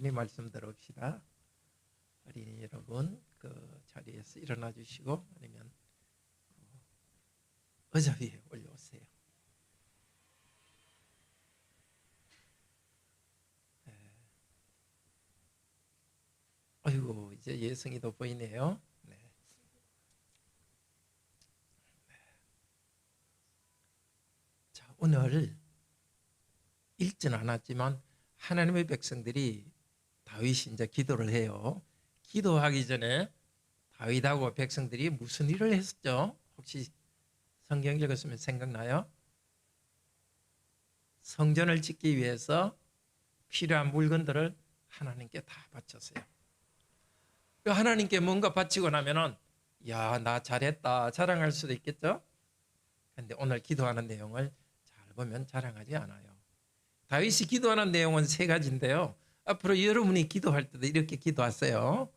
어린이 말씀 들읍시다. 어린이 여러분 그 자리에서 일어나 주시고 아니면 의자 위에 올려오세요. 아이고 이제 예성이도 보이네요. 네. 자, 오늘 읽지는 않았지만 하나님의 백성들이 다윗이 이제 기도를 해요. 기도하기 전에 다윗하고 백성들이 무슨 일을 했었죠? 혹시 성경 읽었으면 생각나요? 성전을 짓기 위해서 필요한 물건들을 하나님께 다 바쳤어요. 하나님께 뭔가 바치고 나면은 야, 나 잘했다 자랑할 수도 있겠죠? 그런데 오늘 기도하는 내용을 잘 보면 자랑하지 않아요. 다윗이 기도하는 내용은 세 가지인데요. 앞으로 여러분이 기도할 때도 이렇게 기도하세요.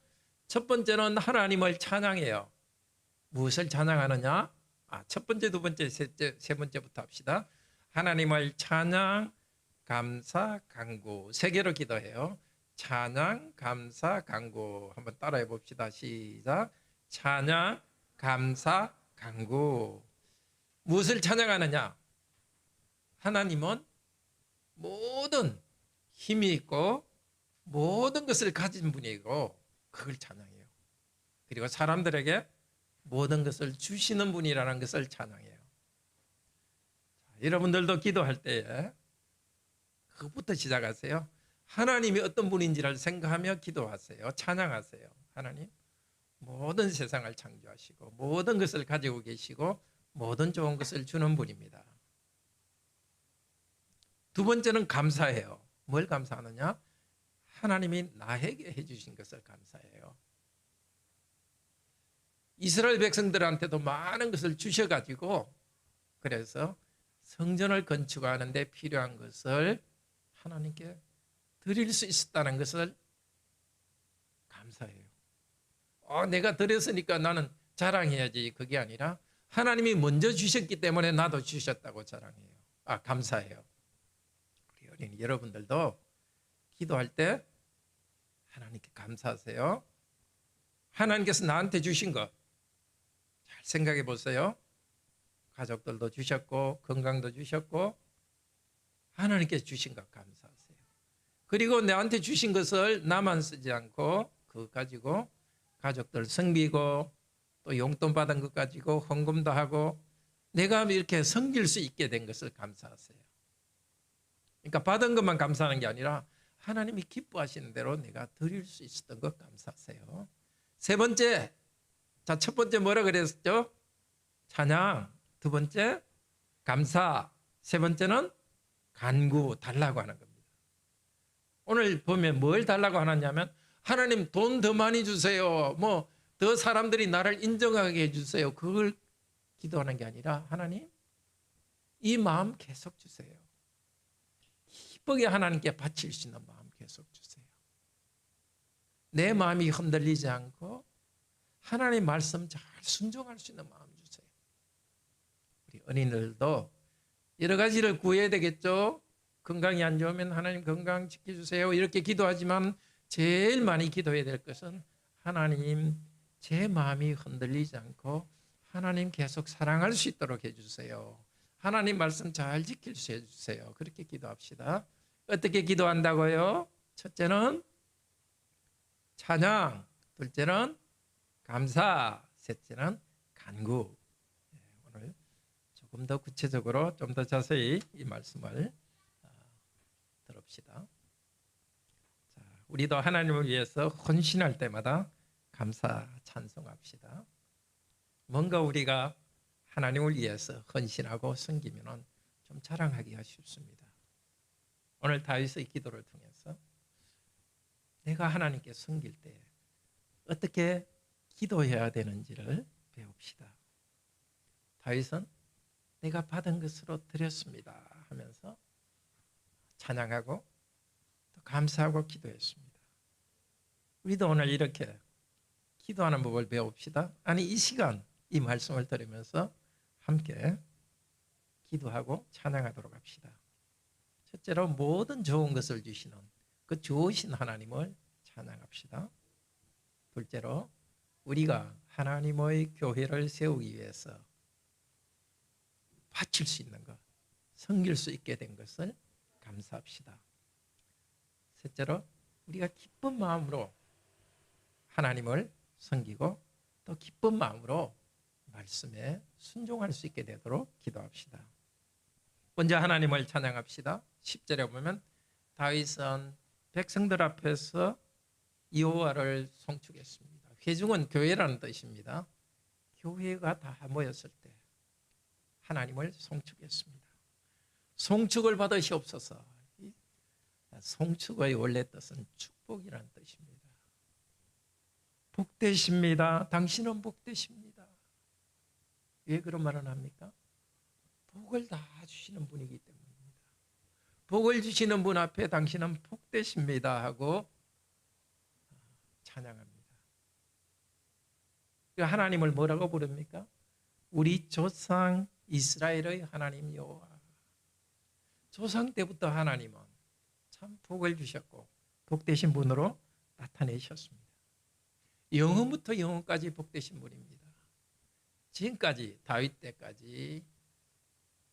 첫 번째는 하나님을 찬양해요. 무엇을 찬양하느냐? 첫 번째, 두 번째, 세 번째부터 합시다. 하나님을 찬양, 감사, 간구 세 개로 기도해요. 찬양, 감사, 간구 한번 따라해 봅시다. 시작. 찬양, 감사, 간구. 무엇을 찬양하느냐? 하나님은 모든 힘이 있고 모든 것을 가진 분이고 그걸 찬양해요. 그리고 사람들에게 모든 것을 주시는 분이라는 것을 찬양해요. 자, 여러분들도 기도할 때에 그것부터 시작하세요. 하나님이 어떤 분인지를 생각하며 기도하세요. 찬양하세요. 하나님 모든 세상을 창조하시고 모든 것을 가지고 계시고 모든 좋은 것을 주는 분입니다. 두 번째는 감사해요. 뭘 감사하느냐? 하나님이 나에게 해주신 것을 감사해요. 이스라엘 백성들한테도 많은 것을 주셔가지고 그래서 성전을 건축하는 데 필요한 것을 하나님께 드릴 수 있었다는 것을 감사해요. 내가 드렸으니까 나는 자랑해야지. 그게 아니라 하나님이 먼저 주셨기 때문에 나도 주셨다고 자랑해요. 감사해요. 우리 어린이 여러분들도 기도할 때 하나님께 감사하세요. 하나님께서 나한테 주신 것 잘 생각해 보세요. 가족들도 주셨고 건강도 주셨고 하나님께서 주신 것 감사하세요. 그리고 나한테 주신 것을 나만 쓰지 않고 그거 가지고 가족들 섬기고 또 용돈 받은 것 가지고 헌금도 하고 내가 이렇게 섬길 수 있게 된 것을 감사하세요. 그러니까 받은 것만 감사하는 게 아니라 하나님이 기뻐하시는 대로 내가 드릴 수 있었던 것 감사하세요. 세 번째, 첫 번째 뭐라 그랬었죠? 찬양. 두 번째, 감사. 세 번째는 간구, 달라고 하는 겁니다. 오늘 보면 뭘 달라고 하느냐면 하나님 돈 더 많이 주세요. 더 사람들이 나를 인정하게 해주세요. 그걸 기도하는 게 아니라 하나님 이 마음 계속 주세요. 기쁘게 하나님께 바칠 수 있는 마음 계속 주세요. 내 마음이 흔들리지 않고 하나님의 말씀 잘 순종할 수 있는 마음 주세요. 우리 어린이들도 여러 가지를 구해야 되겠죠. 건강이 안 좋으면 하나님 건강 지켜주세요. 이렇게 기도하지만 제일 많이 기도해야 될 것은 하나님 제 마음이 흔들리지 않고 하나님 계속 사랑할 수 있도록 해주세요. 하나님 말씀 잘 지킬 수 해주세요. 그렇게 기도합시다. 어떻게 기도한다고요? 첫째는 찬양, 둘째는 감사, 셋째는 간구. 오늘 조금 더 구체적으로 좀 더 자세히 이 말씀을 들읍시다. 자, 우리도 하나님을 위해서 헌신할 때마다 감사 찬송합시다. 뭔가 우리가 하나님을 위해서 헌신하고 섬기면 좀 자랑하기가 쉽습니다. 오늘 다윗의 기도를 통해서 내가 하나님께 섬길 때 어떻게 기도해야 되는지를 배웁시다. 다윗은 내가 받은 것으로 드렸습니다 하면서 찬양하고 또 감사하고 기도했습니다. 우리도 오늘 이렇게 기도하는 법을 배웁시다. 이 시간 이 말씀을 들으면서 함께 기도하고 찬양하도록 합시다. 첫째로 모든 좋은 것을 주시는 그 좋으신 하나님을 찬양합시다. 둘째로 우리가 하나님의 교회를 세우기 위해서 바칠 수 있는 것, 섬길 수 있게 된 것을 감사합시다. 셋째로 우리가 기쁜 마음으로 하나님을 섬기고 또 기쁜 마음으로 말씀에 순종할 수 있게 되도록 기도합시다. 먼저 하나님을 찬양합시다. 10절에 보면 다윗은 백성들 앞에서 여호와를 송축했습니다. 회중은 교회라는 뜻입니다. 교회가 다 모였을 때 하나님을 송축했습니다. 송축을 받으시옵소서. 송축의 원래 뜻은 축복이라는 뜻입니다. 복되십니다. 당신은 복되십니다. 왜 그런 말을 합니까? 복을 다 주시는 분이기 때문입니다. 복을 주시는 분 앞에 당신은 복되십니다 하고 찬양합니다. 하나님을 뭐라고 부릅니까? 우리 조상 이스라엘의 하나님 여호와. 조상 때부터 하나님은 참 복을 주셨고 복되신 분으로 나타내셨습니다. 영원부터 영원까지 복되신 분입니다. 지금까지 다윗 때까지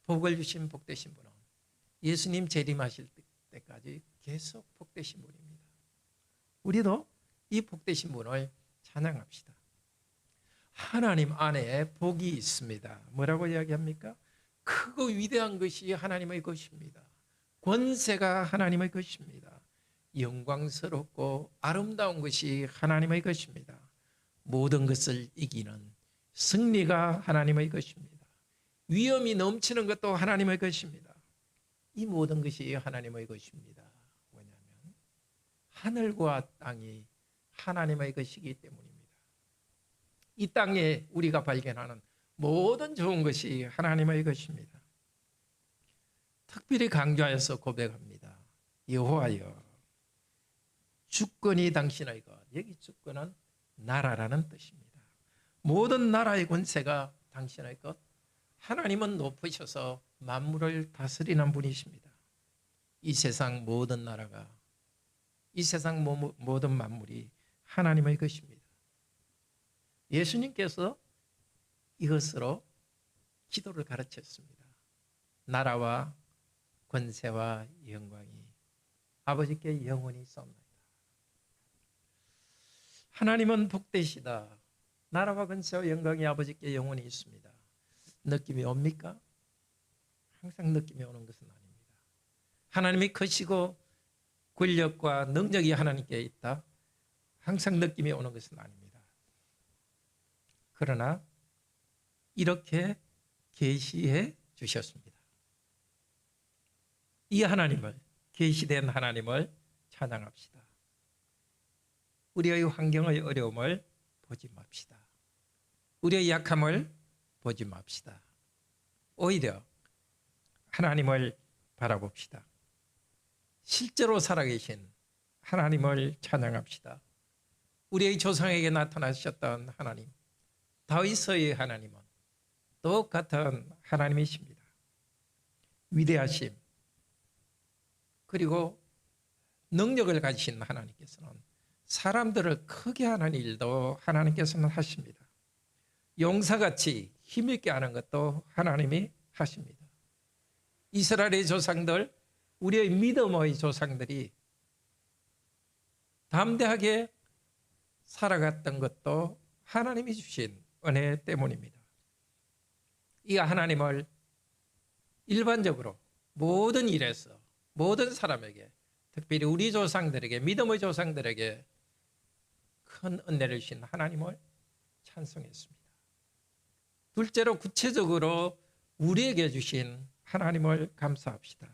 복을 주신 복되신 분은 예수님 재림하실 때까지 계속 복되신 분입니다. 우리도 이 복되신 분을 찬양합시다. 하나님 안에 복이 있습니다. 뭐라고 이야기합니까? 크고 위대한 것이 하나님의 것입니다. 권세가 하나님의 것입니다. 영광스럽고 아름다운 것이 하나님의 것입니다. 모든 것을 이기는 승리가 하나님의 것입니다. 위엄이 넘치는 것도 하나님의 것입니다. 이 모든 것이 하나님의 것입니다. 왜냐하면 하늘과 땅이 하나님의 것이기 때문입니다. 이 땅에 우리가 발견하는 모든 좋은 것이 하나님의 것입니다. 특별히 강조하여서 고백합니다. 여호와여, 주권이 당신의 것. 여기 주권은 나라라는 뜻입니다. 모든 나라의 권세가 당신의 것. 하나님은 높으셔서 만물을 다스리는 분이십니다. 이 세상 모든 나라가, 이 세상 모든 만물이 하나님의 것입니다. 예수님께서 이것으로 기도를 가르쳤습니다. 나라와 권세와 영광이 아버지께 영원히 있사옵나이다. 하나님은 복되시다. 나라와 권세와 영광이 아버지께 영원히 있습니다. 느낌이 옵니까? 항상 느낌이 오는 것은 아닙니다. 하나님이 크시고 권력과 능력이 하나님께 있다. 항상 느낌이 오는 것은 아닙니다. 그러나 이렇게 계시해 주셨습니다. 이 하나님을, 계시된 하나님을 찬양합시다. 우리의 환경의 어려움을 보지 맙시다. 우리의 약함을 보지 맙시다. 오히려 하나님을 바라봅시다. 실제로 살아계신 하나님을 찬양합시다. 우리의 조상에게 나타나셨던 하나님, 다윗의 하나님은 똑같은 하나님이십니다. 위대하심, 그리고 능력을 가지신 하나님께서는 사람들을 크게 하는 일도 하나님께서는 하십니다. 용사같이 힘있게 하는 것도 하나님이 하십니다. 이스라엘의 조상들, 우리의 믿음의 조상들이 담대하게 살아갔던 것도 하나님이 주신 은혜 때문입니다. 이 하나님을 일반적으로 모든 일에서 모든 사람에게, 특별히 우리 조상들에게, 믿음의 조상들에게 큰 은혜를 주신 하나님을 찬송했습니다. 둘째로 구체적으로 우리에게 주신 하나님을 감사합시다.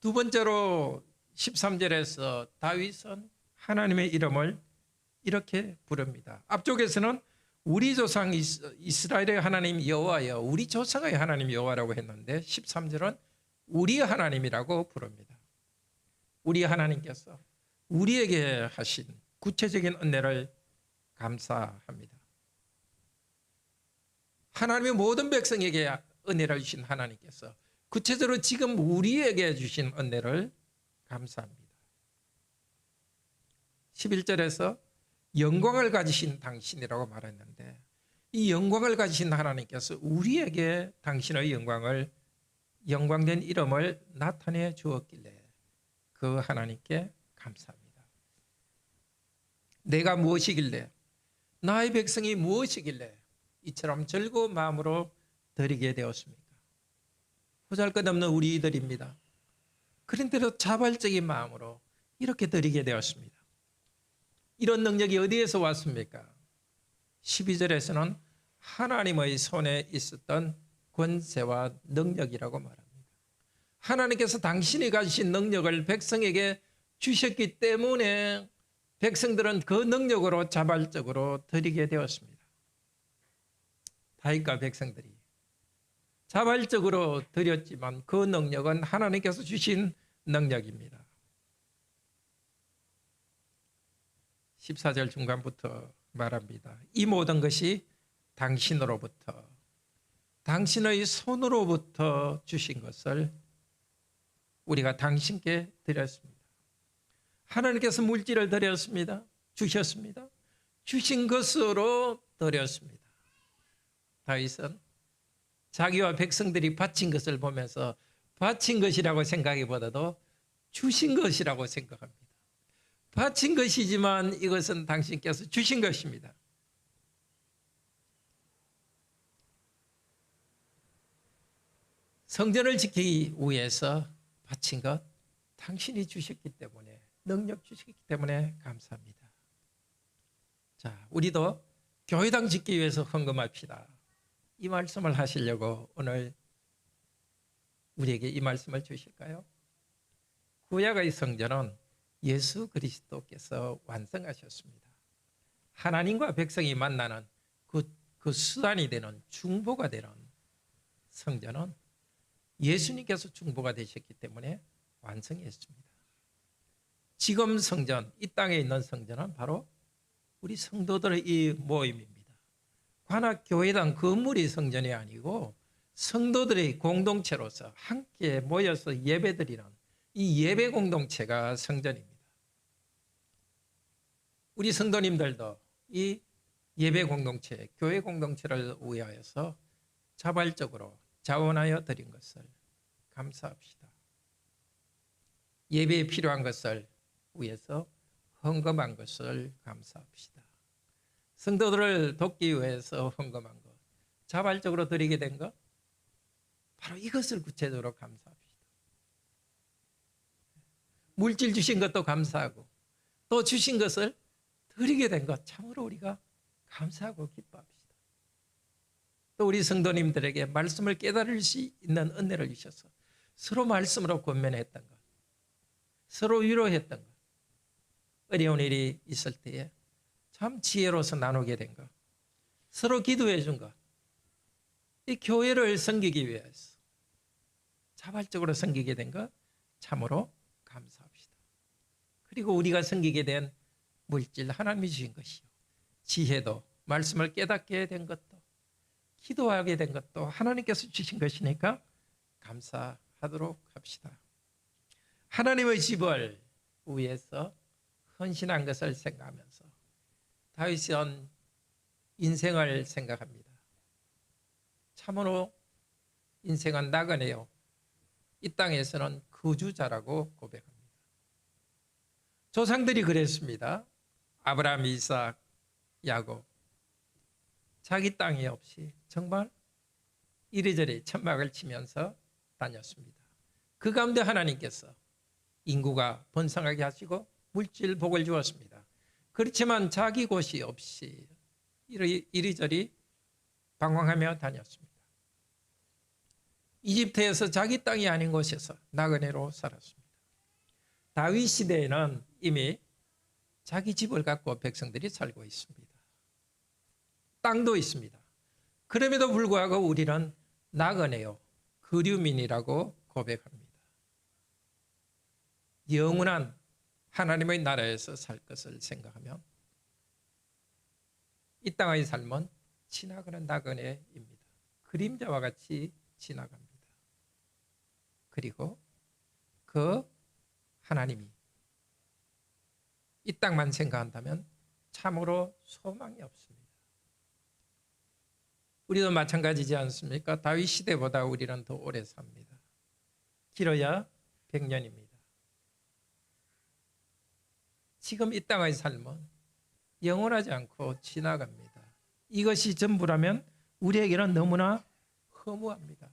두 번째로 13절에서 다윗은 하나님의 이름을 이렇게 부릅니다. 앞쪽에서는 우리 조상 이스라엘의 하나님 여호와여, 우리 조상의 하나님 여호와라고 했는데 13절은 우리 하나님이라고 부릅니다. 우리 하나님께서 우리에게 하신 구체적인 은혜를 감사합니다. 하나님의 모든 백성에게 은혜를 주신 하나님께서 구체적으로 지금 우리에게 주신 은혜를 감사합니다. 11절에서 영광을 가지신 당신이라고 말했는데 이 영광을 가지신 하나님께서 우리에게 당신의 영광된 이름을 나타내 주었길래 그 하나님께 감사합니다. 내가 무엇이길래 나의 백성이 무엇이길래 이처럼 즐거운 마음으로 드리게 되었습니까? 보잘것없는 우리들입니다. 그런데도 자발적인 마음으로 이렇게 드리게 되었습니다. 이런 능력이 어디에서 왔습니까? 12절에서는 하나님의 손에 있었던 권세와 능력이라고 말합니다. 하나님께서 당신이 가지신 능력을 백성에게 주셨기 때문에 백성들은 그 능력으로 자발적으로 드리게 되었습니다. 다윗과 백성들이 자발적으로 드렸지만 그 능력은 하나님께서 주신 능력입니다. 14절 중간부터 말합니다. 이 모든 것이 당신으로부터 당신의 손으로부터 주신 것을 우리가 당신께 드렸습니다. 하나님께서 물질을 드렸습니다. 주셨습니다. 주신 것으로 드렸습니다. 다윗은 자기와 백성들이 바친 것을 보면서 바친 것이라고 생각하기보다도 주신 것이라고 생각합니다. 바친 것이지만 이것은 당신께서 주신 것입니다. 성전을 지키기 위해서 바친 것 당신이 주셨기 때문에 능력 주셨기 때문에 감사합니다. 자, 우리도 교회당 짓기 위해서 헌금합시다. 이 말씀을 하시려고 오늘 우리에게 이 말씀을 주실까요? 구약의 성전은 예수 그리스도께서 완성하셨습니다. 하나님과 백성이 만나는 그 수단이 되는 중보가 되는 성전은 예수님께서 중보가 되셨기 때문에 완성했습니다. 지금 성전, 이 땅에 있는 성전은 바로 우리 성도들의 이 모임입니다. 관악교회당 건물이 성전이 아니고 성도들의 공동체로서 함께 모여서 예배드리는 이 예배 공동체가 성전입니다. 우리 성도님들도 이 예배 공동체, 교회 공동체를 위하여서 자발적으로 자원하여 드린 것을 감사합시다. 예배에 필요한 것을 위해서 헌금한 것을 감사합시다. 성도들을 돕기 위해서 헌금한 것, 자발적으로 드리게 된 것, 바로 이것을 구체적으로 감사합시다. 물질 주신 것도 감사하고 또 주신 것을 드리게 된 것 참으로 우리가 감사하고 기뻐합시다. 또 우리 성도님들에게 말씀을 깨달을 수 있는 은혜를 주셔서 서로 말씀으로 권면했던 것, 서로 위로했던 것, 어려운 일이 있을 때에 참 지혜로서 나누게 된 것, 서로 기도해 준 것, 이 교회를 섬기기 위해서 자발적으로 섬기게 된 것 참으로 감사합시다. 그리고 우리가 섬기게 된 물질 하나님이 주신 것이요, 지혜도 말씀을 깨닫게 된 것도 기도하게 된 것도 하나님께서 주신 것이니까 감사하도록 합시다. 하나님의 집을 위해서 헌신한 것을 생각하면서 다윗은 인생을 생각합니다. 참으로 인생은 나그네요, 이 땅에서는 거주자라고 고백합니다. 조상들이 그랬습니다. 아브라함, 이삭, 야곱, 자기 땅이 없이 정말 이리저리 천막을 치면서 다녔습니다. 그 가운데 하나님께서 인구가 번성하게 하시고 물질 복을 주었습니다. 그렇지만 자기 곳이 없이 이리저리 방황하며 다녔습니다. 이집트에서 자기 땅이 아닌 곳에서 나그네로 살았습니다. 다윗 시대에는 이미 자기 집을 갖고 백성들이 살고 있습니다. 땅도 있습니다. 그럼에도 불구하고 우리는 나그네요, 거류민이라고 고백합니다. 영원한 하나님의 나라에서 살 것을 생각하면 이 땅의 삶은 지나가는 나그네입니다. 그림자와 같이 지나갑니다. 그리고 그 하나님이 이 땅만 생각한다면 참으로 소망이 없습니다. 우리도 마찬가지지 않습니까? 다윗 시대보다 우리는 더 오래 삽니다. 길어야 100년입니다. 지금 이 땅의 삶은 영원하지 않고 지나갑니다. 이것이 전부라면 우리에게는 너무나 허무합니다.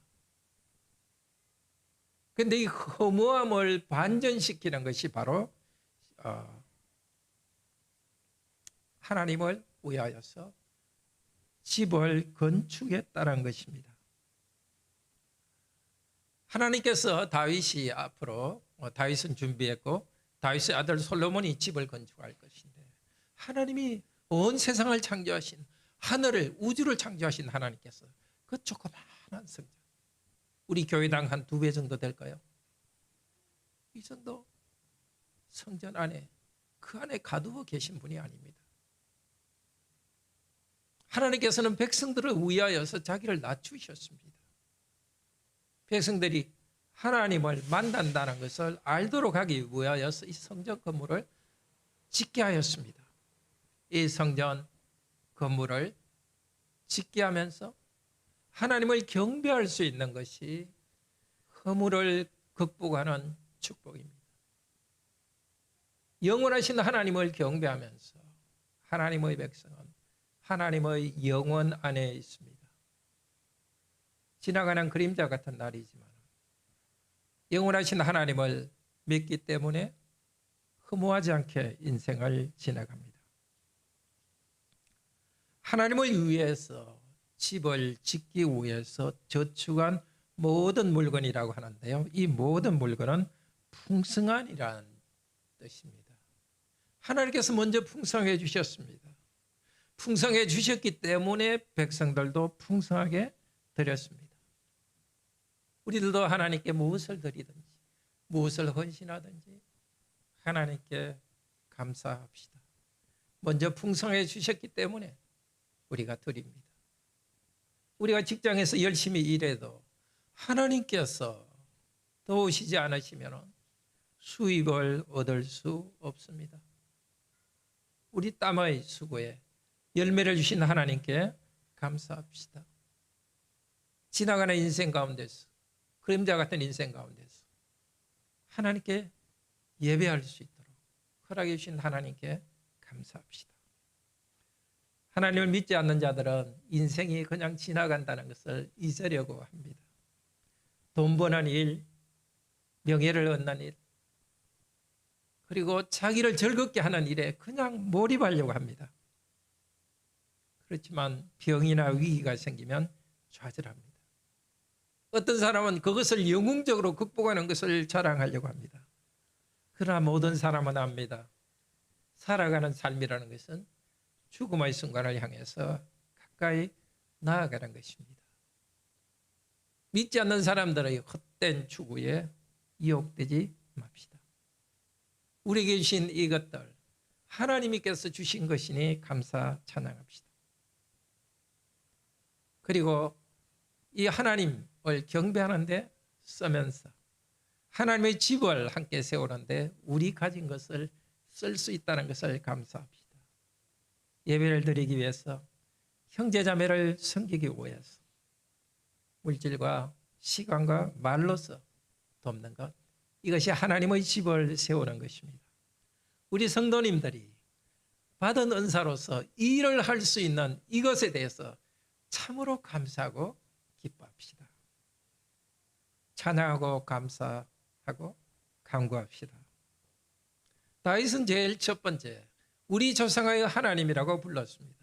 그런데 이 허무함을 반전시키는 것이 바로 하나님을 위하여서 집을 건축했다는 것입니다. 하나님께서 다윗이 앞으로 다윗은 준비했고 다윗의 아들 솔로몬이 집을 건축할 것인데 하나님이 온 세상을 창조하신 하늘을 우주를 창조하신 하나님께서 그 조그마한 성전 우리 교회당 한 2배 정도 될까요? 이 정도 성전 안에 그 안에 가두어 계신 분이 아닙니다. 하나님께서는 백성들을 위하여서 자기를 낮추셨습니다. 백성들이 하나님을 만난다는 것을 알도록 하기 위하여서 이 성전 건물을 짓게 하였습니다. 이 성전 건물을 짓게 하면서 하나님을 경배할 수 있는 것이 허물을 극복하는 축복입니다. 영원하신 하나님을 경배하면서 하나님의 백성은 하나님의 영원 안에 있습니다. 지나가는 그림자 같은 날이지만 영원하신 하나님을 믿기 때문에 허무하지 않게 인생을 지나갑니다. 하나님을 위해서 집을 짓기 위해서 저축한 모든 물건이라고 하는데요. 이 모든 물건은 풍성한이라는 뜻입니다. 하나님께서 먼저 풍성해 주셨습니다. 풍성해 주셨기 때문에 백성들도 풍성하게 드렸습니다. 우리들도 하나님께 무엇을 드리든지 무엇을 헌신하든지 하나님께 감사합시다. 먼저 풍성해 주셨기 때문에 우리가 드립니다. 우리가 직장에서 열심히 일해도 하나님께서 도우시지 않으시면 수입을 얻을 수 없습니다. 우리 땀의 수고에 열매를 주신 하나님께 감사합시다. 지나가는 인생 가운데서 그림자 같은 인생 가운데서 하나님께 예배할 수 있도록 허락해 주신 하나님께 감사합시다. 하나님을 믿지 않는 자들은 인생이 그냥 지나간다는 것을 잊으려고 합니다. 돈 버는 일, 명예를 얻는 일, 그리고 자기를 즐겁게 하는 일에 그냥 몰입하려고 합니다. 그렇지만 병이나 위기가 생기면 좌절합니다. 어떤 사람은 그것을 영웅적으로 극복하는 것을 자랑하려고 합니다. 그러나 모든 사람은 압니다. 살아가는 삶이라는 것은 죽음의 순간을 향해서 가까이 나아가는 것입니다. 믿지 않는 사람들의 헛된 추구에 유혹되지 맙시다. 우리에게 주신 이것들 하나님께서 주신 것이니 감사 찬양합시다. 그리고 이 하나님을 경배하는데 쓰면서 하나님의 집을 함께 세우는데 우리 가진 것을 쓸 수 있다는 것을 감사합시다. 예배를 드리기 위해서 형제자매를 섬기기 위해서 물질과 시간과 말로서 돕는 것, 이것이 하나님의 집을 세우는 것입니다. 우리 성도님들이 받은 은사로서 이 일을 할 수 있는 이것에 대해서 참으로 감사하고 기뻐합시다. 찬양하고 감사하고 간구합시다. 다윗은 제일 첫 번째 우리 조상의 하나님이라고 불렀습니다.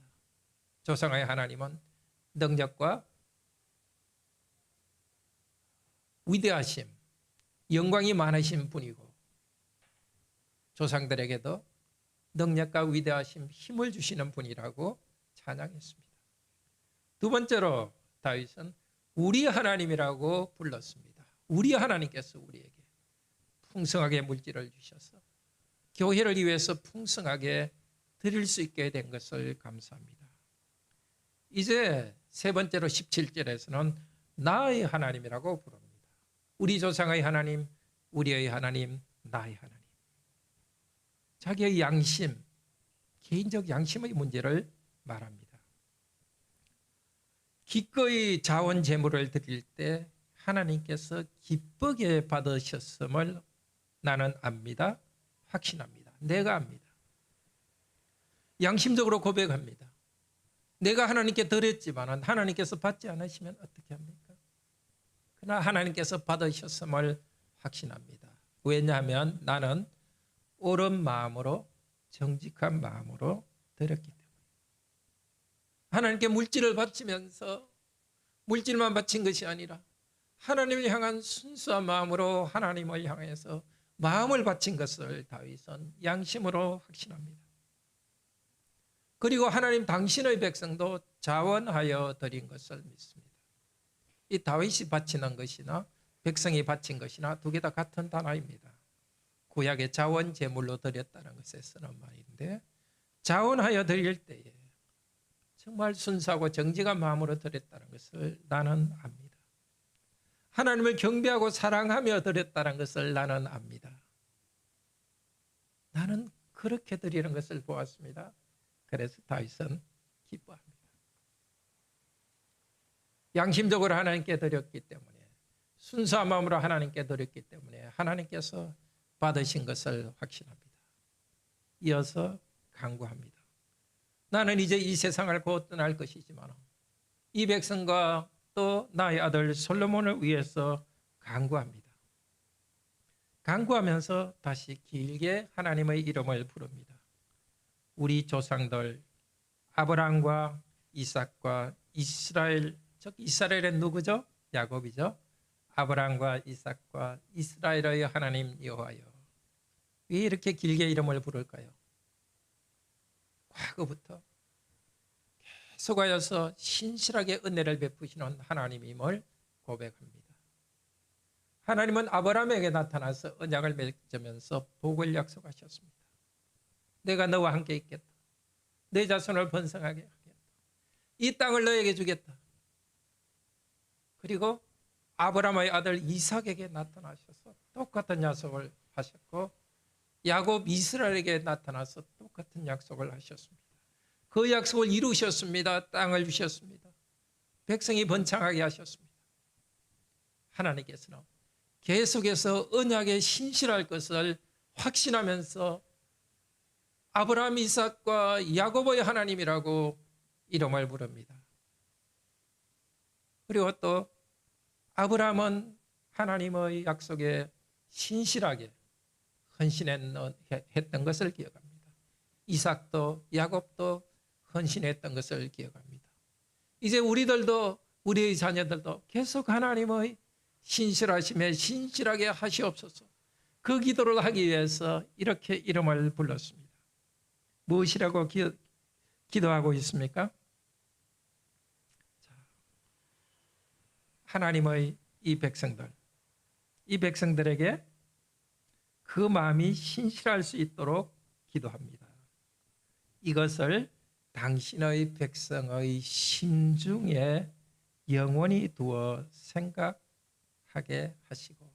조상의 하나님은 능력과 위대하심, 영광이 많으신 분이고 조상들에게도 능력과 위대하심, 힘을 주시는 분이라고 찬양했습니다. 두 번째로 다윗은 우리 하나님이라고 불렀습니다. 우리 하나님께서 우리에게 풍성하게 물질을 주셔서 교회를 위해서 풍성하게 드릴 수 있게 된 것을 감사합니다. 이제 세 번째로 17절에서는 나의 하나님이라고 부릅니다. 우리 조상의 하나님, 우리의 하나님, 나의 하나님. 자기의 양심, 개인적 양심의 문제를 말합니다. 기꺼이 자원 제물을 드릴 때 하나님께서 기쁘게 받으셨음을 나는 압니다. 확신합니다. 내가 압니다. 양심적으로 고백합니다. 내가 하나님께 드렸지만 하나님께서 받지 않으시면 어떻게 합니까? 그러나 하나님께서 받으셨음을 확신합니다. 왜냐하면 나는 옳은 마음으로, 정직한 마음으로 드렸기 때문에. 하나님께 물질을 바치면서 물질만 바친 것이 아니라 하나님을 향한 순수한 마음으로 하나님을 향해서 마음을 바친 것을 다윗은 양심으로 확신합니다. 그리고 하나님 당신의 백성도 자원하여 드린 것을 믿습니다. 이 다윗이 바치는 것이나 백성이 바친 것이나 두 개 다 같은 단어입니다. 구약의 자원 제물로 드렸다는 것에 쓰는 말인데, 자원하여 드릴 때에 정말 순수하고 정직한 마음으로 드렸다는 것을 나는 압니다. 하나님을 경배하고 사랑하며 드렸다는 것을 나는 압니다. 나는 그렇게 드리는 것을 보았습니다. 그래서 다윗은 기뻐합니다. 양심적으로 하나님께 드렸기 때문에, 순수한 마음으로 하나님께 드렸기 때문에 하나님께서 받으신 것을 확신합니다. 이어서 간구합니다. 나는 이제 이 세상을 곧 떠날 것이지만 이 백성과 또 나의 아들 솔로몬을 위해서 간구합니다. 간구하면서 다시 길게 하나님의 이름을 부릅니다. 우리 조상들 아브라함과 이삭과 이스라엘, 즉 이스라엘은 누구죠? 야곱이죠. 아브라함과 이삭과 이스라엘의 하나님 여호와여. 왜 이렇게 길게 이름을 부를까요? 과거부터 계속하여서 신실하게 은혜를 베푸시는 하나님임을 고백합니다. 하나님은 아브라함에게 나타나서 언약을 맺으면서 복을 약속하셨습니다. 내가 너와 함께 있겠다. 내 자손을 번성하게 하겠다. 이 땅을 너에게 주겠다. 그리고 아브라함의 아들 이삭에게 나타나셔서 똑같은 약속을 하셨고, 야곱 이스라엘에게 나타나서 똑같은 약속을 하셨습니다. 그 약속을 이루셨습니다. 땅을 주셨습니다. 백성이 번창하게 하셨습니다. 하나님께서는 계속해서 언약에 신실할 것을 확신하면서 아브라함, 이삭과 야곱의 하나님이라고 이름을 부릅니다. 그리고 또 아브라함은 하나님의 약속에 신실하게 헌신했던 것을 기억합니다. 이삭도 야곱도 헌신했던 것을 기억합니다. 이제 우리들도, 우리의 자녀들도 계속 하나님의 신실하심에 신실하게 하시옵소서. 그 기도를 하기 위해서 이렇게 이름을 불렀습니다. 무엇이라고 기도하고 있습니까? 하나님의 이 백성들에게 그 마음이 신실할 수 있도록 기도합니다. 이것을 당신의 백성의 심중에 영원히 두어 생각하게 하시고,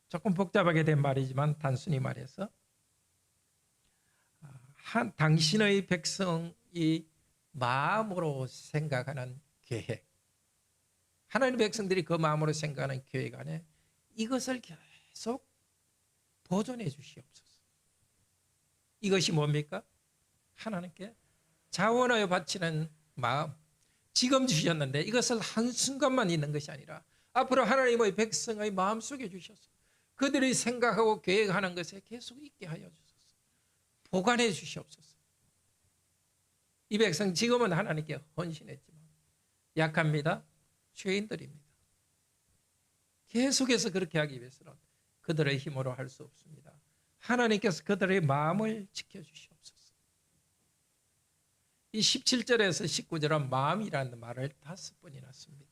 조금 복잡하게 된 말이지만 단순히 말해서 당신의 백성이 마음으로 생각하는 계획, 하나님의 백성들이 그 마음으로 생각하는 계획 안에 이것을 계속 보존해 주시옵소서. 이것이 뭡니까? 하나님께 자원하여 바치는 마음, 지금 주셨는데 이것을 한순간만 있는 것이 아니라 앞으로 하나님의 백성의 마음속에 주셔서 그들이 생각하고 계획하는 것에 계속 있게 하여 주소서. 보관해 주시옵소서. 이 백성 지금은 하나님께 헌신했지만 약합니다. 죄인들입니다. 계속해서 그렇게 하기 위해서는 그들의 힘으로 할 수 없습니다. 하나님께서 그들의 마음을 지켜주시옵소서. 이 17절에서 19절은 마음이라는 말을 5번이나 씁니다.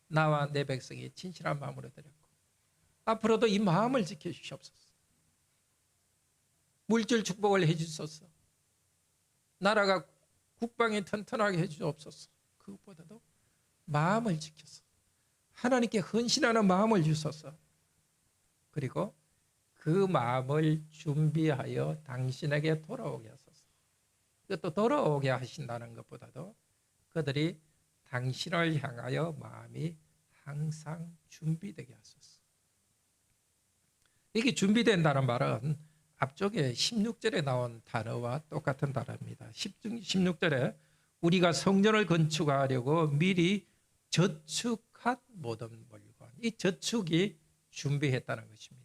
나와 내 백성이 진실한 마음으로 드렸고 앞으로도 이 마음을 지켜주시옵소서. 물질 축복을 해주소서. 나라가 국방이 튼튼하게 해주옵소서. 그것보다도 마음을 지켜서 하나님께 헌신하는 마음을 주소서. 그리고 그 그 마음을 준비하여 당신에게 돌아오게 하소서. 이것도 돌아오게 하신다는 것보다도 그들이 당신을 향하여 마음이 항상 준비되게 하소서. 이게 준비된다는 말은 앞쪽에 16절에 나온 단어와 똑같은 단어입니다. 16절에 우리가 성전을 건축하려고 미리 저축한 모든 물건, 이 저축이 준비했다는 것입니다.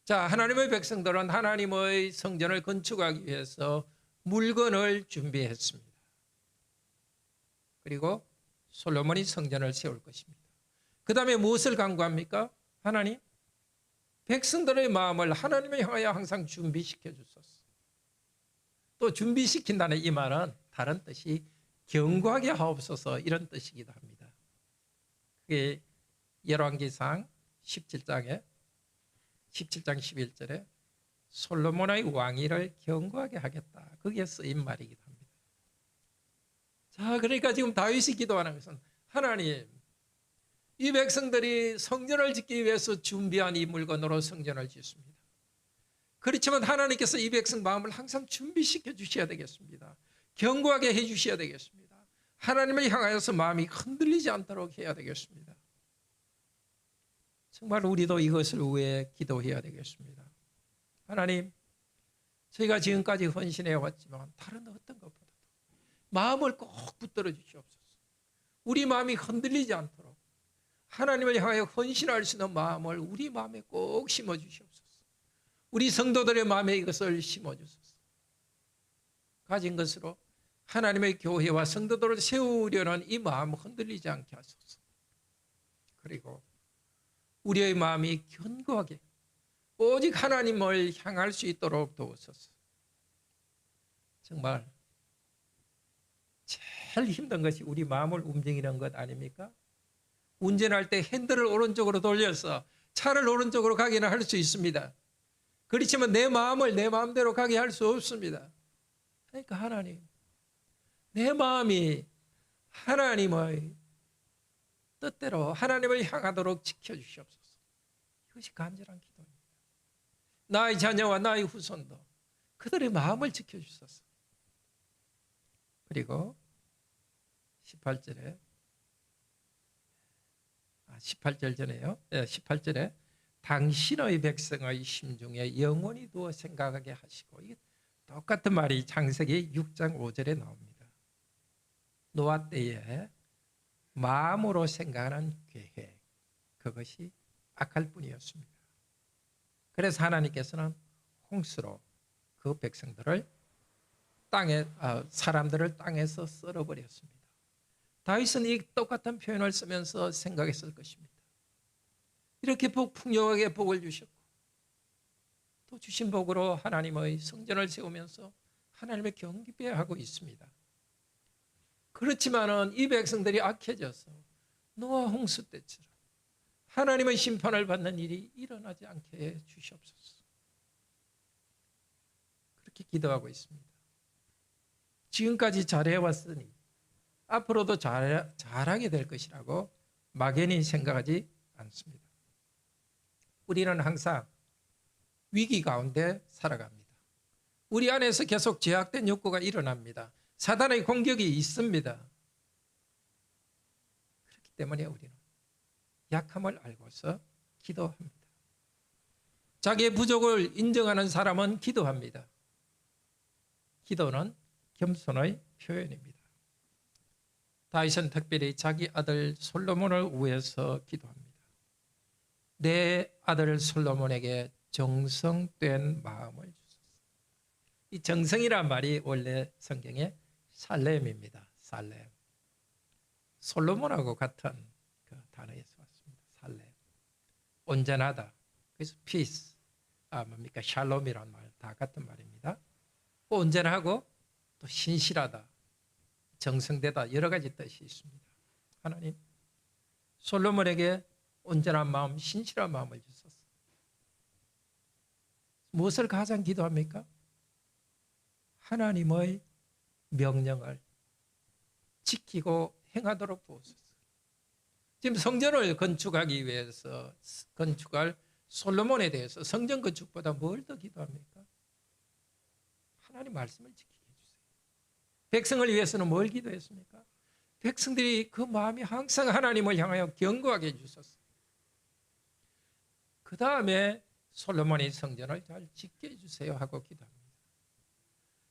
자, 하나님의 백성들은 하나님의 성전을 건축하기 위해서 물건을 준비했습니다. 그리고 솔로몬이 성전을 세울 것입니다. 그 다음에 무엇을 간구합니까? 하나님, 백성들의 마음을 하나님을 향하여 항상 준비시켜 주소서. 또 준비시킨다는 이 말은 다른 뜻이 견고하게 하옵소서 이런 뜻이기도 합니다. 그게 열왕기상 17장 11절에 솔로몬의 왕위를 견고하게 하겠다. 거기에 쓰인 말이기도 합니다. 자, 그러니까 지금 다윗이 기도하는 것은 하나님, 이 백성들이 성전을 짓기 위해서 준비한 이 물건으로 성전을 짓습니다. 그렇지만 하나님께서 이 백성 마음을 항상 준비시켜 주셔야 되겠습니다. 견고하게 해 주셔야 되겠습니다. 하나님을 향하여서 마음이 흔들리지 않도록 해야 되겠습니다. 정말 우리도 이것을 위해 기도해야 되겠습니다. 하나님, 저희가 지금까지 헌신해 왔지만 다른 어떤 것보다도 마음을 꼭 붙들어 주시옵소서. 우리 마음이 흔들리지 않도록 하나님을 향하여 헌신할 수 있는 마음을 우리 마음에 꼭 심어 주시옵소서. 우리 성도들의 마음에 이것을 심어 주소서. 가진 것으로 하나님의 교회와 성도들을 세우려는 이 마음 흔들리지 않게 하소서. 그리고 우리의 마음이 견고하게 오직 하나님을 향할 수 있도록 도우소서. 정말 제일 힘든 것이 우리 마음을 움직이는 것 아닙니까? 운전할 때 핸들을 오른쪽으로 돌려서 차를 오른쪽으로 가기는 할 수 있습니다. 그렇지만 내 마음을 내 마음대로 가게 할 수 없습니다. 그러니까 하나님, 내 마음이 하나님의 뜻대로 하나님을 향하도록 지켜주시옵소서. 이것이 간절한 기도입니다. 나의 자녀와 나의 후손도 그들의 마음을 지켜주소서. 그리고 18절 전에요. 18절에 당신의 백성의 심중에 영원히 두어 생각하게 하시고, 이게 똑같은 말이 창세기 6장 5절에 나옵니다. 노아 때에 마음으로 생각하는 계획, 그것이 악할 뿐이었습니다. 그래서 하나님께서는 홍수로 그 백성들을 사람들을 땅에서 썰어버렸습니다. 다윗은 이 똑같은 표현을 쓰면서 생각했을 것입니다. 이렇게 풍요하게 복을 주셨고 또 주신 복으로 하나님의 성전을 세우면서 하나님의 경배하고 있습니다. 그렇지만은 이 백성들이 악해져서 노아 홍수 때처럼 하나님의 심판을 받는 일이 일어나지 않게 해 주시옵소서. 그렇게 기도하고 있습니다. 지금까지 잘해왔으니 앞으로도 잘하게 될 것이라고 막연히 생각하지 않습니다. 우리는 항상 위기 가운데 살아갑니다. 우리 안에서 계속 제약된 욕구가 일어납니다. 사단의 공격이 있습니다. 그렇기 때문에 우리는 약함을 알고서 기도합니다. 자기의 부족을 인정하는 사람은 기도합니다. 기도는 겸손의 표현입니다. 다윗은 특별히 자기 아들 솔로몬을 위해서 기도합니다. 내 아들 솔로몬에게 정성된 마음을 주소서. 이 정성이란 말이 원래 성경에 살렘입니다. 살렘. 솔로몬하고 같은 그 단어에서 왔습니다. 살렘. 온전하다. 그래서 peace, 뭡니까? 샬롬이란 말 다 같은 말입니다. 온전하고 또 신실하다, 정성되다, 여러 가지 뜻이 있습니다. 하나님, 솔로몬에게 온전한 마음, 신실한 마음을 주소서. 무엇을 가장 기도합니까? 하나님의 명령을 지키고 행하도록 도우소서. 지금 성전을 건축하기 위해서 건축할 솔로몬에 대해서 성전 건축보다 뭘 더 기도합니까? 하나님 말씀을 지키게 해주세요. 백성을 위해서는 뭘 기도했습니까? 백성들이 그 마음이 항상 하나님을 향하여 견고하게 해주셨어요. 그 다음에 솔로몬이 성전을 잘 짓게 해주세요 하고 기도합니다.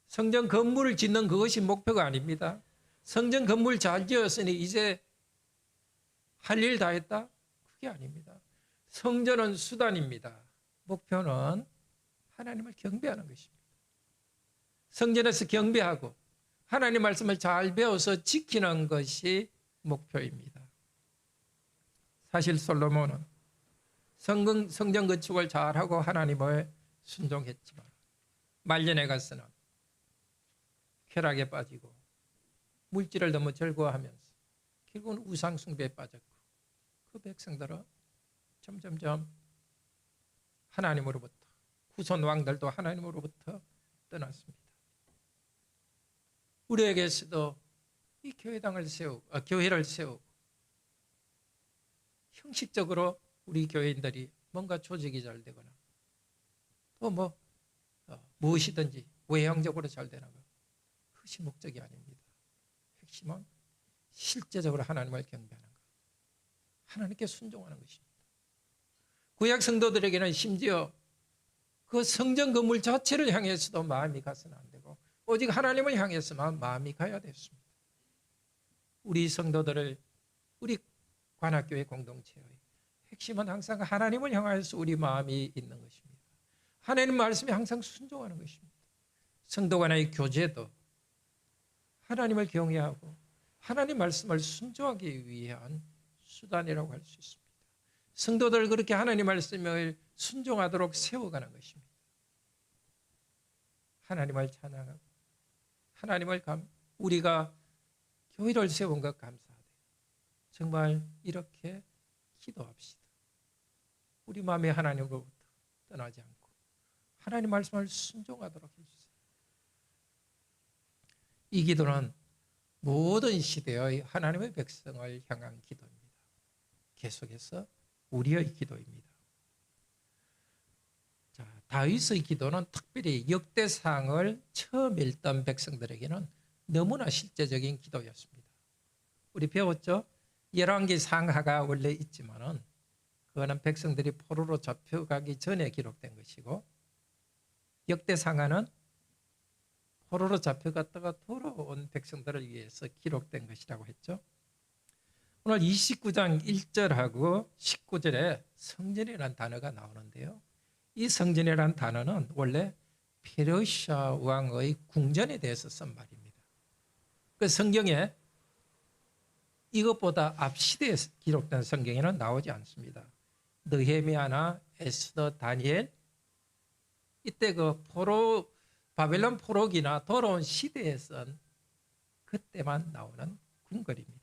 성전 건물을 짓는 그것이 목표가 아닙니다. 성전 건물 잘 지었으니 이제 할 일 다 했다? 그게 아닙니다. 성전은 수단입니다. 목표는 하나님을 경배하는 것입니다. 성전에서 경배하고 하나님 말씀을 잘 배워서 지키는 것이 목표입니다. 사실 솔로몬은 성전 건축을 잘하고 하나님을 순종했지만 말년에 가서는 쾌락에 빠지고 물질을 너무 즐거워하면서 결국은 우상 숭배에 빠졌고 그 백성들은 점점점 하나님으로부터 후손 왕들도 하나님으로부터 떠났습니다. 우리에게서도 이 교회당을 교회를 세우고 형식적으로 우리 교회인들이 뭔가 조직이 잘 되거나 또 무엇이든지 외형적으로 잘 되는 것, 그것이 목적이 아닙니다. 핵심은 실제적으로 하나님을 경배하는 것, 하나님께 순종하는 것입니다. 구약 성도들에게는 심지어 그 성전 건물 자체를 향해서도 마음이 가서는 안 되고 오직 하나님을 향해서만 마음이 가야 됐습니다. 우리 성도들을 우리 관악교회 공동체의 핵심은 항상 하나님을 향해서 우리 마음이 있는 것입니다. 하나님 말씀에 항상 순종하는 것입니다. 성도 간의 교제도 하나님을 경외하고 하나님 말씀을 순종하기 위한 수단이라고 할 수 있습니다. 성도들 그렇게 하나님 말씀을 순종하도록 세워가는 것입니다. 하나님을 찬양하고 하나님을 우리가 교회를 세운 것 감사하되 정말 이렇게 기도합시다. 우리 마음에 하나님으로부터 떠나지 않고 하나님 말씀을 순종하도록 해주세요. 이 기도는 모든 시대의 하나님의 백성을 향한 기도입니다. 계속해서 우리의 기도입니다. 자, 다윗의 기도는 특별히 역대상을 처음 읽던 백성들에게는 너무나 실제적인 기도였습니다. 우리 배웠죠? 열왕기 상하가 원래 있지만은 그거는 백성들이 포로로 잡혀가기 전에 기록된 것이고 역대상하는 포로로 잡혀갔다가 돌아온 백성들을 위해서 기록된 것이라고 했죠. 오늘 29장 1절하고 19절에 성전이라는 단어가 나오는데요. 이 성전이라는 단어는 원래 페르시아 왕의 궁전에 대해서 쓴 말입니다. 그 성경에 이것보다 앞 시대에 기록된 성경에는 나오지 않습니다. 느헤미야나 에스더, 다니엘 이때 그 바벨론 포로기나 돌아온 시대에 쓴 그때만 나오는 궁궐입니다.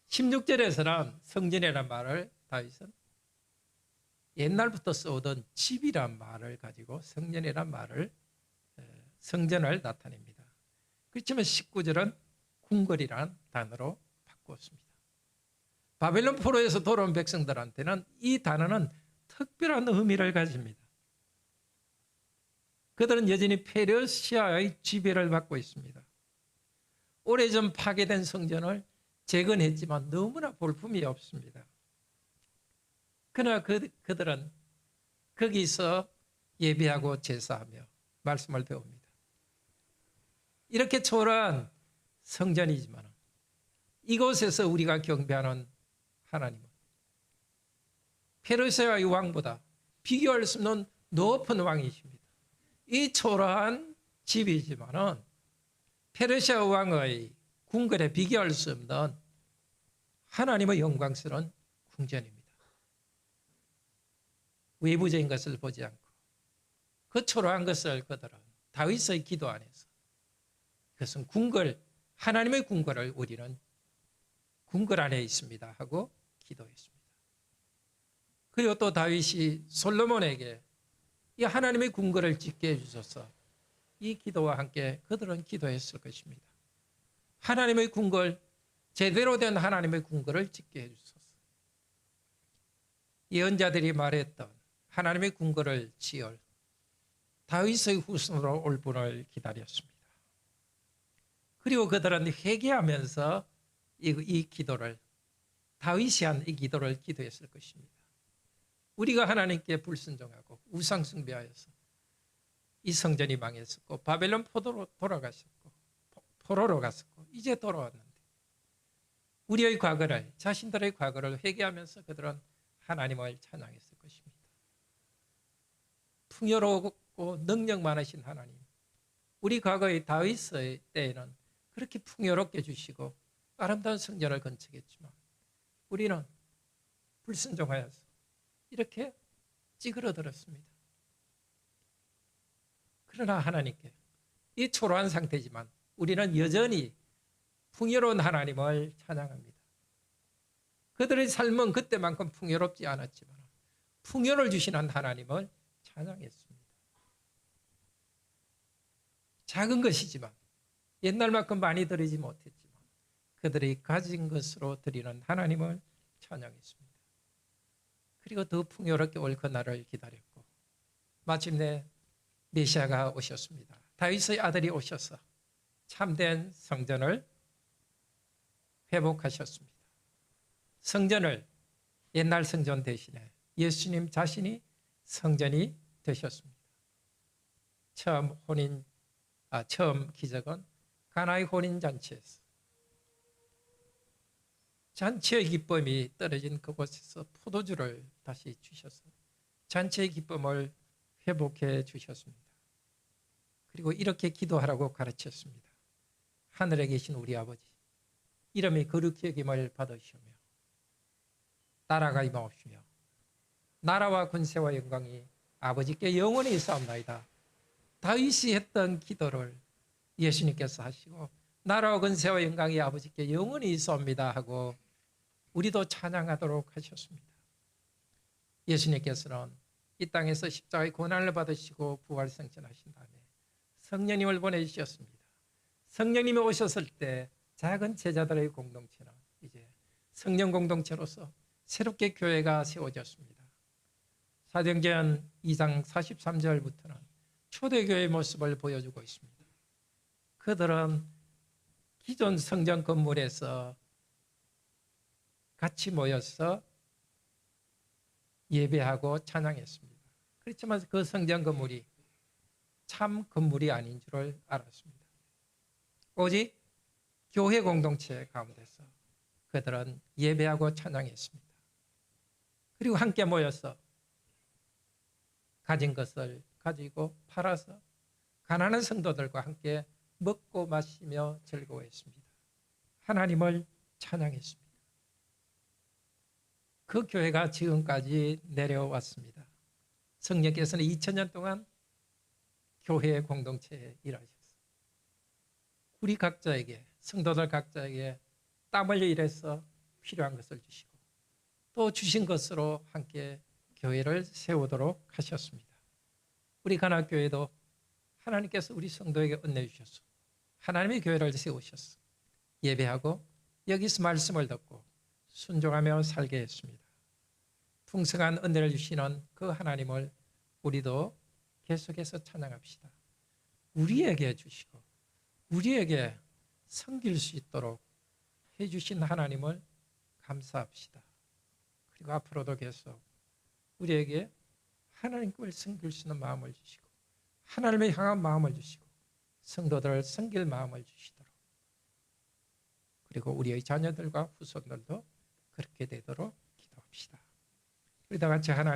16절에서는 성전이라는 말을 다윗은 옛날부터 써오던 집이란 말을 가지고 성전을 나타냅니다. 그렇지만 19절은 궁궐이라는 단어로 바꾸었습니다. 바벨론 포로에서 돌아온 백성들한테는 이 단어는 특별한 의미를 가집니다. 그들은 여전히 페르시아의 지배를 받고 있습니다. 오래전 파괴된 성전을 재건했지만 너무나 볼품이 없습니다. 그러나 그들은 거기서 예배하고 제사하며 말씀을 배웁니다. 이렇게 초라한 성전이지만 이곳에서 우리가 경배하는 하나님은 페르시아의 왕보다 비교할 수 없는 높은 왕이십니다. 이 초라한 집이지만 페르시아 왕의 궁궐에 비교할 수 없는 하나님의 영광스러운 궁전입니다. 외부적인 것을 보지 않고 그 초라한 것을 그들은 다윗의 기도 안에서 그것은 하나님의 궁궐을 우리는 궁궐 안에 있습니다 하고 기도했습니다. 그리고 또 다윗이 솔로몬에게 이 하나님의 궁궐을 짓게 해주셔서 이 기도와 함께 그들은 기도했을 것입니다. 하나님의 궁궐, 제대로 된 하나님의 궁궐을 짓게 해주소서. 예언자들이 말했던 하나님의 궁궐을 지을 다윗의 후손으로 올 분을 기다렸습니다. 그리고 그들은 회개하면서 이 기도를, 다윗이 한 이 기도를 기도했을 것입니다. 우리가 하나님께 불순종하고 우상 숭배하여서 이 성전이 망했었고 바벨론 포로로 돌아갔었고 포로로 갔었고 이제 돌아왔는데 우리의 과거를, 자신들의 과거를 회개하면서 그들은 하나님을 찬양했을 것입니다. 풍요롭고 능력 많으신 하나님, 우리 과거의 다윗의 때에는 그렇게 풍요롭게 주시고 아름다운 성전을 건축했지만 우리는 불순종하여서 이렇게 찌그러들었습니다. 그러나 하나님께 이 초라한 상태지만 우리는 여전히 풍요로운 하나님을 찬양합니다. 그들의 삶은 그때만큼 풍요롭지 않았지만 풍요를 주시는 하나님을 찬양했습니다. 작은 것이지만 옛날만큼 많이 드리지 못했지만 그들이 가진 것으로 드리는 하나님을 찬양했습니다. 그리고 더 풍요롭게 올 그날을 기다렸고 마침내 메시아가 오셨습니다. 다윗의 아들이 오셔서 참된 성전을 회복하셨습니다. 성전을 옛날 성전 대신에 예수님 자신이 성전이 되셨습니다. 처음 기적은 가나의 혼인잔치에서 잔치의 기쁨이 떨어진 그곳에서 포도주를 다시 주셔서 잔치의 기쁨을 회복해 주셨습니다. 그리고 이렇게 기도하라고 가르쳤습니다. 하늘에 계신 우리 아버지, 이름이 거룩히 여김을 받으시며 나라가 임하옵시며 나라와 권세와 영광이 아버지께 영원히 있사옵나이다. 다윗이 했던 기도를 예수님께서 하시고 나라와 권세와 영광이 아버지께 영원히 있사옵니다 하고 우리도 찬양하도록 하셨습니다. 예수님께서는 이 땅에서 십자가의 고난을 받으시고 부활승천하신 다음에 성령님을 보내주셨습니다. 성령님이 오셨을 때 작은 제자들의 공동체는 이제 성령 공동체로서 새롭게 교회가 세워졌습니다. 사도행전 2장 43절부터는 초대교회의 모습을 보여주고 있습니다. 그들은 기존 성전 건물에서 같이 모여서 예배하고 찬양했습니다. 그렇지만 그 성전 건물이 참 건물이 아닌 줄을 알았습니다. 오직 교회 공동체 가운데서 그들은 예배하고 찬양했습니다. 그리고 함께 모여서 가진 것을 가지고 팔아서 가난한 성도들과 함께 먹고 마시며 즐거워했습니다. 하나님을 찬양했습니다. 그 교회가 지금까지 내려왔습니다. 성령께서는 2000년 동안 교회 공동체에 일하셨습니다. 우리 각자에게, 성도들 각자에게 땀 흘려 일해서 필요한 것을 주시고 또 주신 것으로 함께 교회를 세우도록 하셨습니다. 우리 가나교회도 하나님께서 우리 성도에게 은혜 주셔서 하나님의 교회를 세우셔서 예배하고 여기서 말씀을 듣고 순종하며 살게 했습니다. 풍성한 은혜를 주시는 그 하나님을 우리도 계속해서 찬양합시다. 우리에게 주시고 우리에게 섬길 수 있도록 해주신 하나님을 감사합시다. 그리고 앞으로도 계속 우리에게 하나님을 섬길 수 있는 마음을 주시고 하나님을 향한 마음을 주시고 성도들을 섬길 마음을 주시도록 그리고 우리의 자녀들과 후손들도 그렇게 되도록 기도합시다. 우리 다 같이 하나님